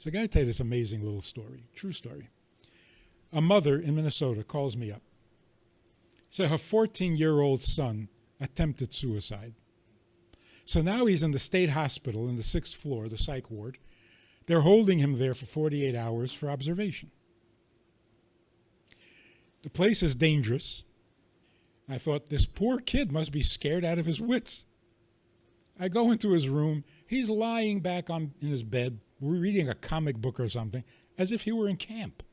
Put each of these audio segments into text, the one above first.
So I got to tell you this amazing little story, true story. A mother in Minnesota calls me up. So her 14-year-old son attempted suicide. So now he's in the state hospital in the 6th floor, the psych ward. They're holding him there for 48 hours for observation. The place is dangerous. I thought, this poor kid must be scared out of his wits. I go into his room. He's lying back in his bed, reading a comic book or something, as if he were in camp.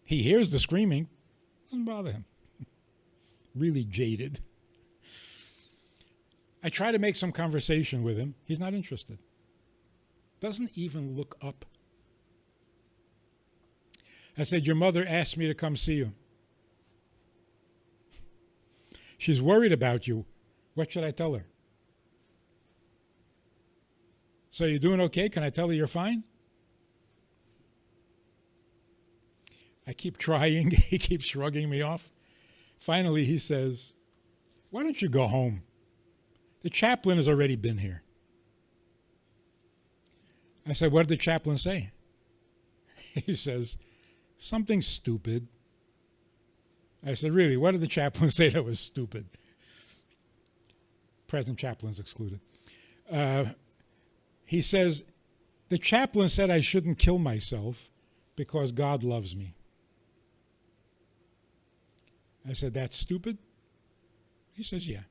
He hears the screaming. Doesn't bother him. Really jaded. I try to make some conversation with him. He's not interested. Doesn't even look up. I said, your mother asked me to come see you. She's worried about you. What should I tell her? So you doing okay? Can I tell her you're fine? I keep trying. He keeps shrugging me off. Finally, he says, why don't you go home? The chaplain has already been here. I said, what did the chaplain say? He says, something stupid. I said, really, what did the chaplain say that was stupid? Present chaplains excluded. He says, the chaplain said I shouldn't kill myself because God loves me. I said, that's stupid? He says, yeah.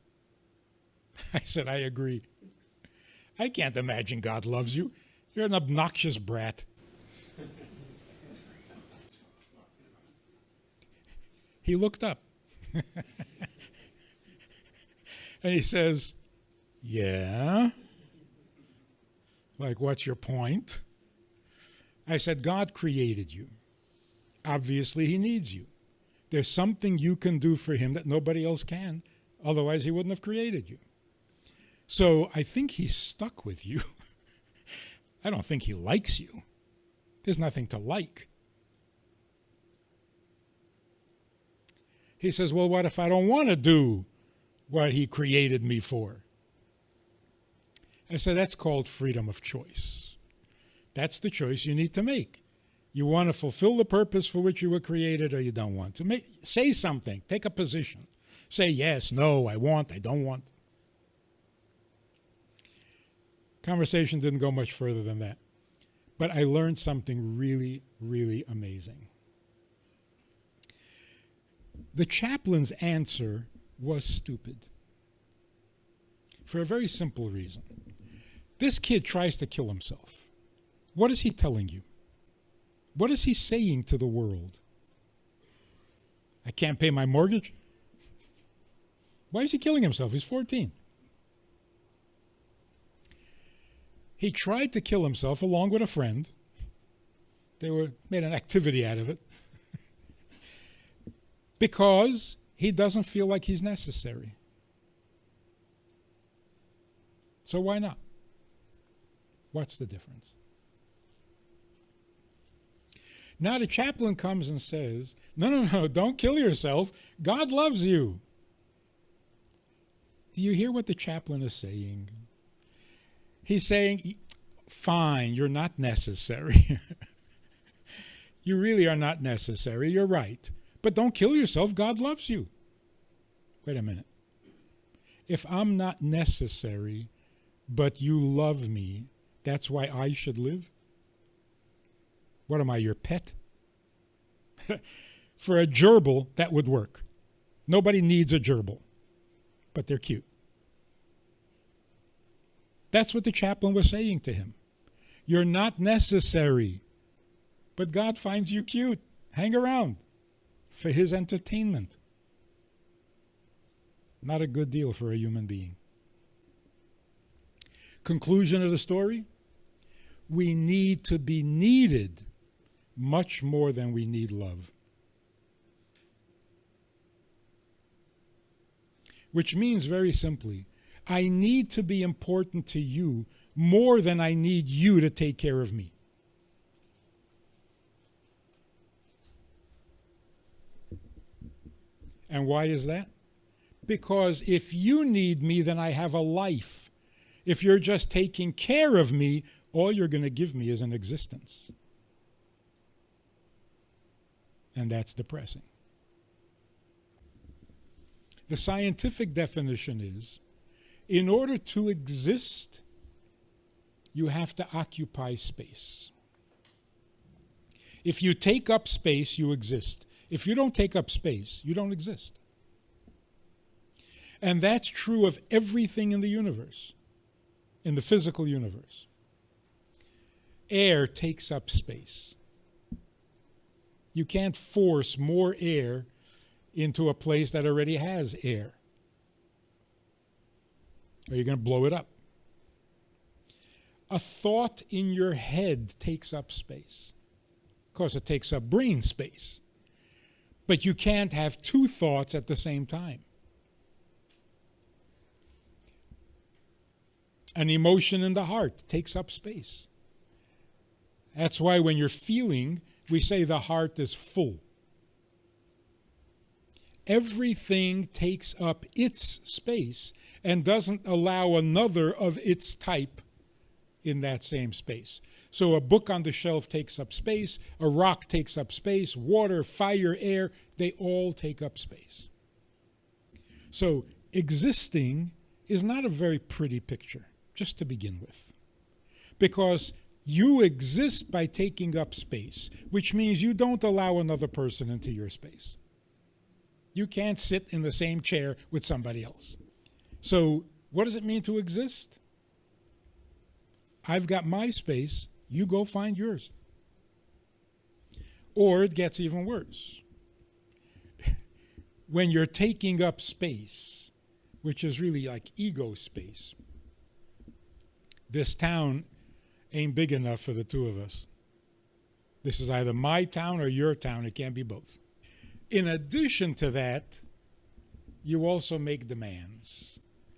I said, I agree. I can't imagine God loves you. You're an obnoxious brat. He looked up. And he says, yeah? Like, what's your point? I said, God created you. Obviously, he needs you. There's something you can do for him that nobody else can. Otherwise, he wouldn't have created you. So I think he's stuck with you. I don't think he likes you. There's nothing to like. He says, well, what if I don't want to do what he created me for? I said, that's called freedom of choice. That's the choice you need to make. You want to fulfill the purpose for which you were created, or you don't want to. Say something. Take a position. Say yes, no, I want, I don't want. Conversation didn't go much further than that. But I learned something really, really amazing. The chaplain's answer was stupid. For a very simple reason. This kid tries to kill himself. What is he telling you? What is he saying to the world? I can't pay my mortgage? Why is he killing himself? He's 14. He tried to kill himself along with a friend. They made an activity out of it. Because he doesn't feel like he's necessary. So why not? What's the difference? Now the chaplain comes and says, no, don't kill yourself. God loves you. Do you hear what the chaplain is saying? He's saying, fine, you're not necessary. You really are not necessary. You're right. But don't kill yourself. God loves you. Wait a minute. If I'm not necessary, but you love me, that's why I should live? What am I, your pet? For a gerbil, that would work. Nobody needs a gerbil, but they're cute. That's what the chaplain was saying to him. You're not necessary, but God finds you cute. Hang around for his entertainment. Not a good deal for a human being. Conclusion of the story, we need to be needed much more than we need love. Which means very simply, I need to be important to you more than I need you to take care of me. And why is that? Because if you need me, then I have a life. If you're just taking care of me, all you're going to give me is an existence. And that's depressing. The scientific definition is, in order to exist, you have to occupy space. If you take up space, you exist. If you don't take up space, you don't exist. And that's true of everything in the universe, in the physical universe. Air takes up space. You can't force more air into a place that already has air, or you're going to blow it up. A thought in your head takes up space. Of course, it takes up brain space. But you can't have two thoughts at the same time. An emotion in the heart takes up space. That's why when you're feeling, we say the heart is full. Everything takes up its space and doesn't allow another of its type in that same space. So a book on the shelf takes up space, a rock takes up space, water, fire, air, they all take up space. So existing is not a very pretty picture, just to begin with. Because you exist by taking up space, which means you don't allow another person into your space. You can't sit in the same chair with somebody else. So what does it mean to exist? I've got my space, you go find yours. Or it gets even worse. When you're taking up space, which is really like ego space, this town ain't big enough for the two of us. This is either my town or your town. It can't be both. In addition to that, you also make demands.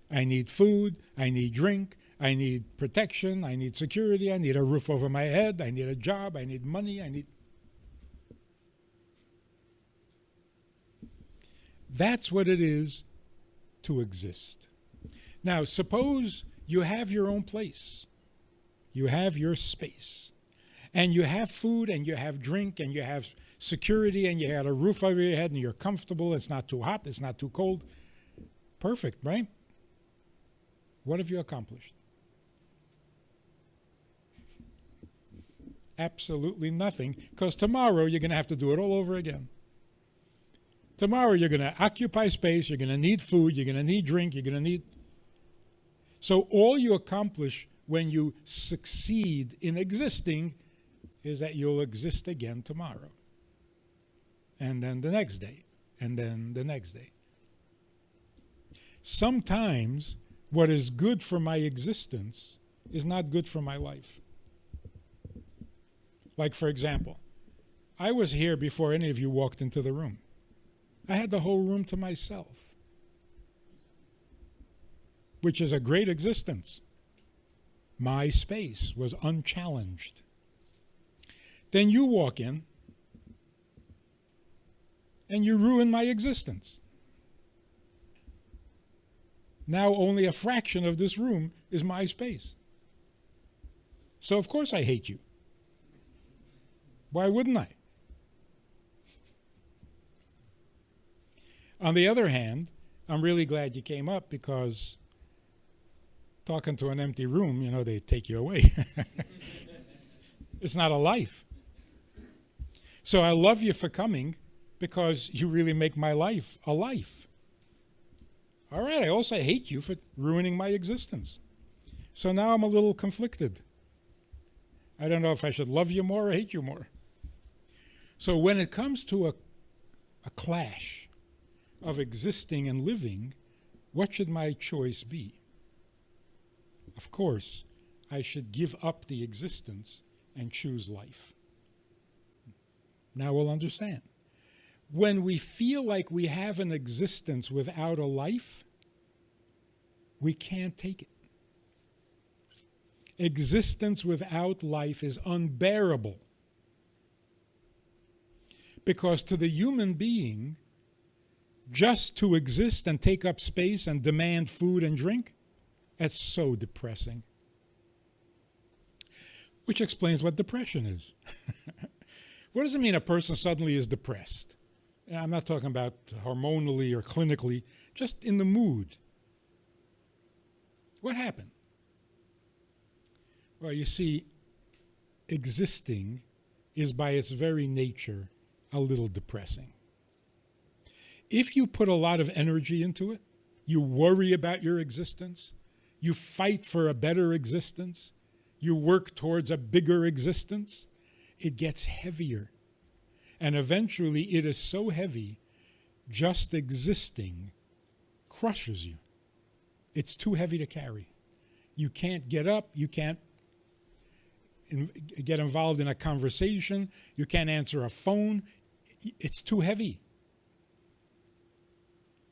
I need food, I need drink, I need protection, I need security, I need a roof over my head, I need a job, I need money, I need... That's what it is to exist. Now, suppose you have your own place. You have your space. And you have food, and you have drink, and you have security, and you have a roof over your head, and you're comfortable. It's not too hot. It's not too cold. Perfect, right? What have you accomplished? Absolutely nothing, because tomorrow you're going to have to do it all over again. Tomorrow you're going to occupy space, you're going to need food, you're going to need drink, you're going to need... So all you accomplish when you succeed in existing is that you'll exist again tomorrow. And then the next day, and then the next day. Sometimes what is good for my existence is not good for my life. Like, for example, I was here before any of you walked into the room. I had the whole room to myself, which is a great existence. My space was unchallenged. Then you walk in, and you ruin my existence. Now only a fraction of this room is my space. So of course I hate you. Why wouldn't I? On the other hand, I'm really glad you came up, because talking to an empty room, you know, they take you away. It's not a life. So I love you for coming, because you really make my life a life. All right, I also hate you for ruining my existence. So now I'm a little conflicted. I don't know if I should love you more or hate you more. So when it comes to a clash of existing and living, what should my choice be? Of course, I should give up the existence and choose life. Now we'll understand. When we feel like we have an existence without a life, we can't take it. Existence without life is unbearable. Because to the human being, just to exist and take up space and demand food and drink, that's so depressing. which explains what depression is. What does it mean a person suddenly is depressed? And I'm not talking about hormonally or clinically, just in the mood. What happened? Well, you see, existing is by its very nature a little depressing. If you put a lot of energy into it, you worry about your existence, you fight for a better existence, you work towards a bigger existence, it gets heavier. And eventually it is so heavy, just existing crushes you. It's too heavy to carry. You can't get up, you can't get involved in a conversation, you can't answer a phone. It's too heavy.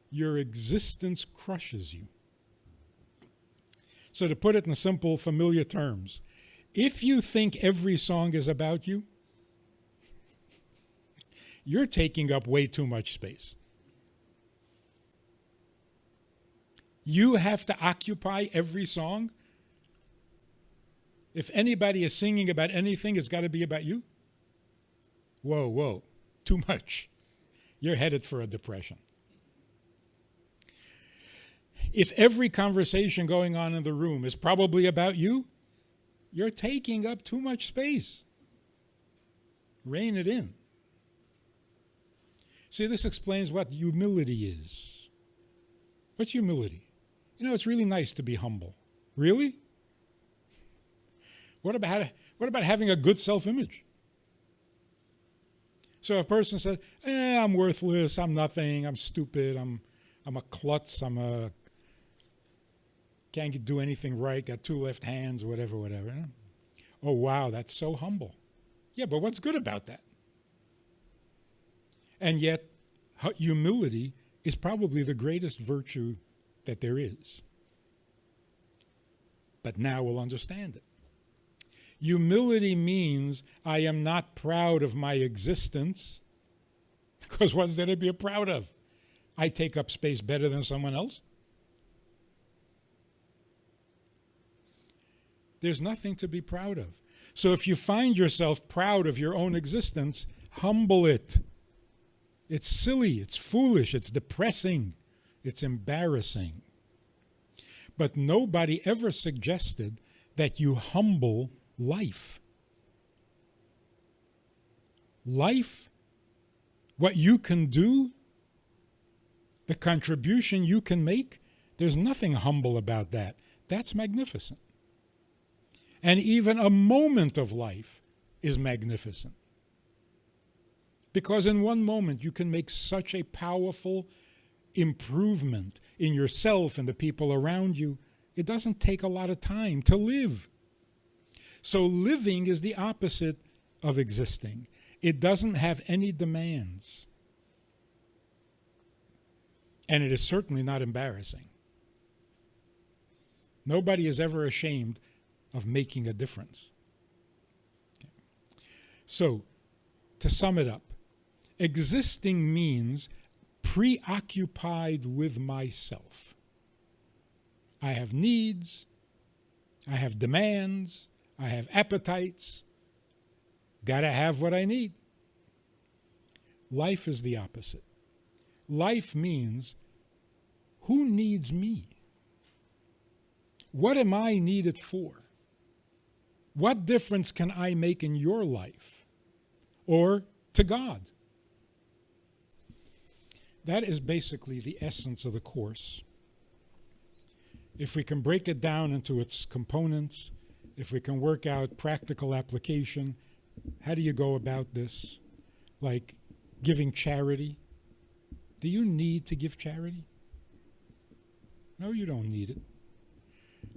Your existence crushes you. So to put it in simple, familiar terms, if you think every song is about you, you're taking up way too much space. You have to occupy every song. If anybody is singing about anything, it's got to be about you. Whoa, too much. You're headed for a depression. If every conversation going on in the room is probably about you, you're taking up too much space. Rein it in. See, this explains what humility is. What's humility? You know, it's really nice to be humble. Really? What about having a good self-image? So a person says, I'm worthless, I'm nothing, I'm stupid, I'm a klutz, can't do anything right, got two left hands, whatever. Oh, wow, that's so humble. Yeah, but what's good about that? And yet, humility is probably the greatest virtue that there is. But now we'll understand it. Humility means I am not proud of my existence, because what's there to be proud of? I take up space better than someone else? There's nothing to be proud of. So if you find yourself proud of your own existence, humble it. It's silly, it's foolish, it's depressing, it's embarrassing. But nobody ever suggested that you humble life. Life, what you can do, the contribution you can make, there's nothing humble about that. That's magnificent. And even a moment of life is magnificent. Because in one moment you can make such a powerful improvement in yourself and the people around you. It doesn't take a lot of time to live. So living is the opposite of existing. It doesn't have any demands. And it is certainly not embarrassing. Nobody is ever ashamed of making a difference. Okay. So, to sum it up, existing means preoccupied with myself. I have needs, I have demands, I have appetites, gotta have what I need. Life is the opposite. Life means, who needs me? What am I needed for? What difference can I make in your life or to God? That is basically the essence of the course. If we can break it down into its components, if we can work out practical application, how do you go about this? Like giving charity. Do you need to give charity? No, you don't need it.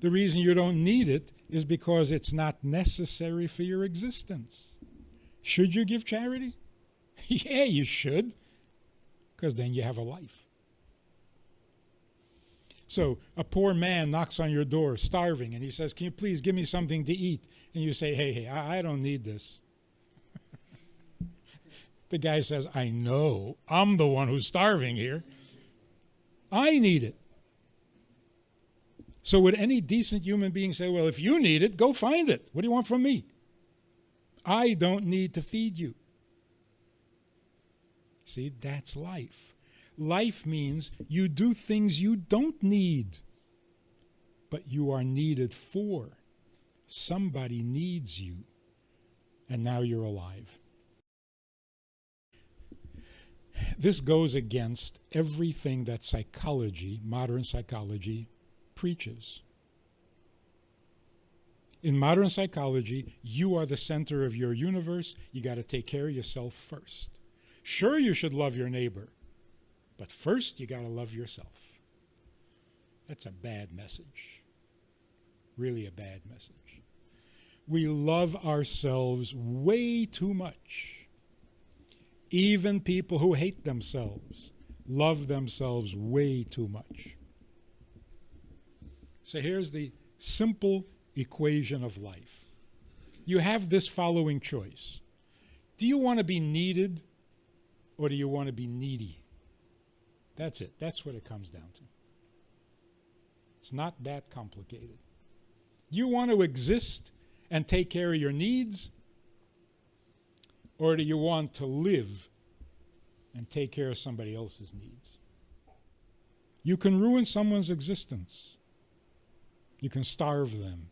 The reason you don't need it is because it's not necessary for your existence. Should you give charity? Yeah, you should, because then you have a life. So a poor man knocks on your door, starving, and he says, can you please give me something to eat? And you say, hey, I don't need this. The guy says, I know, I'm the one who's starving here. I need it. So would any decent human being say, well, if you need it, go find it. What do you want from me? I don't need to feed you. See, that's life. Life means you do things you don't need, but you are needed for. Somebody needs you, and now you're alive. This goes against everything that psychology, modern psychology, preaches. In modern psychology, you are the center of your universe. You got to take care of yourself first. Sure, you should love your neighbor, but first you got to love yourself. That's a bad message. Really a bad message. We love ourselves way too much. Even people who hate themselves love themselves way too much. So here's the simple equation of life. You have this following choice. Do you want to be needed or do you want to be needy? That's it. That's what it comes down to. It's not that complicated. You want to exist and take care of your needs, or do you want to live and take care of somebody else's needs? You can ruin someone's existence. You can starve them.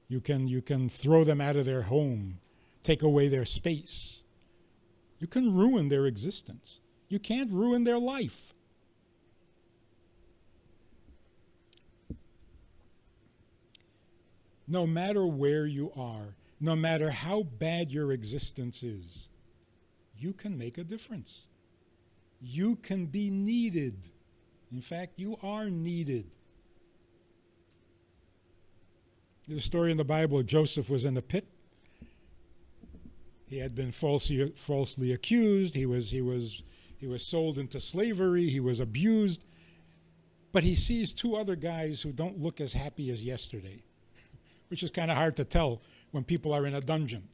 You can throw them out of their home, take away their space. You can ruin their existence. You can't ruin their life. No matter where you are, no matter how bad your existence is, you can make a difference. You can be needed. In fact, you are needed. There's a story in the Bible. Joseph was in the pit. He had been falsely accused. He was sold into slavery. He was abused. But he sees two other guys who don't look as happy as yesterday, which is kind of hard to tell when people are in a dungeon.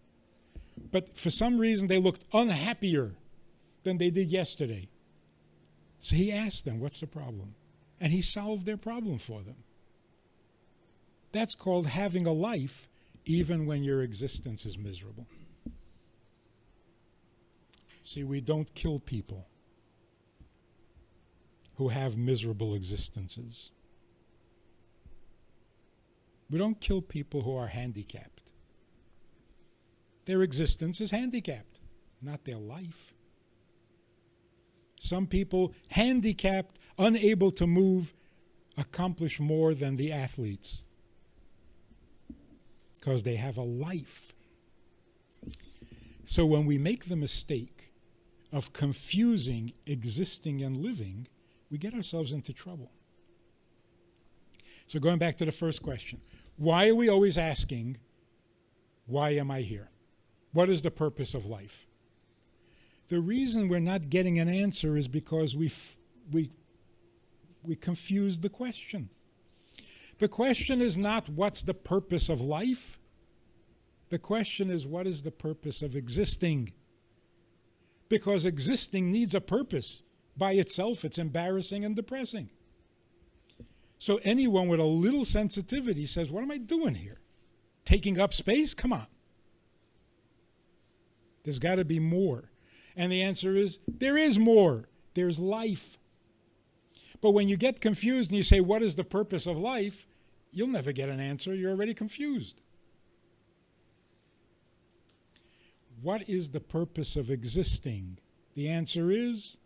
But for some reason, they looked unhappier than they did yesterday. So he asked them, what's the problem? And he solved their problem for them. That's called having a life even when your existence is miserable. See, we don't kill people who have miserable existences. We don't kill people who are handicapped. Their existence is handicapped, not their life. Some people, handicapped, unable to move, accomplish more than the athletes because they have a life. So when we make the mistake of confusing existing and living, we get ourselves into trouble. So going back to the first question, why are we always asking, why am I here? What is the purpose of life? The reason we're not getting an answer is because we confuse the question. The question is not what's the purpose of life. The question is what is the purpose of existing? Because existing needs a purpose. By itself, it's embarrassing and depressing. So anyone with a little sensitivity says, what am I doing here? Taking up space? Come on. There's got to be more. And the answer is, there is more. There's life. But when you get confused and you say, what is the purpose of life? You'll never get an answer. You're already confused. What is the purpose of existing? The answer is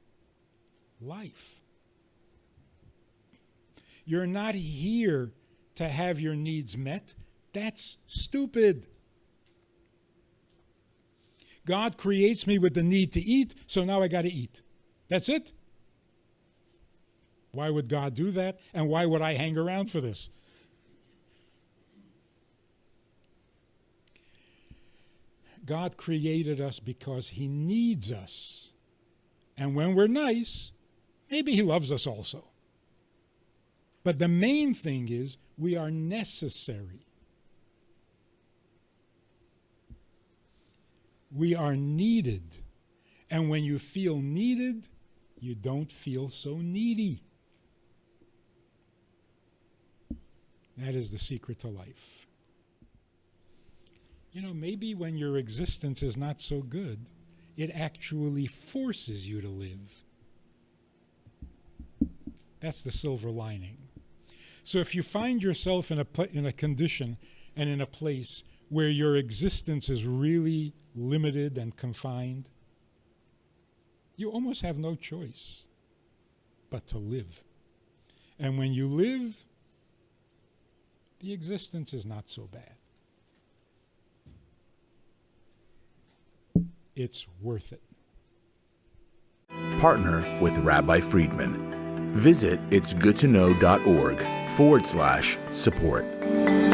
life. You're not here to have your needs met. That's stupid. God creates me with the need to eat, so now I got to eat. That's it. Why would God do that? And why would I hang around for this? God created us because he needs us. And when we're nice, maybe he loves us also. But the main thing is we are necessary. We are needed. And when you feel needed, you don't feel so needy. That is the secret to life. Maybe when your existence is not so good, it actually forces you to live. That's the silver lining. So if you find yourself in a condition and in a place where your existence is really limited and confined, you almost have no choice but to live. And when you live, the existence is not so bad. It's worth it. Partner with Rabbi Friedman. Visit itsgoodtoknow.org/support.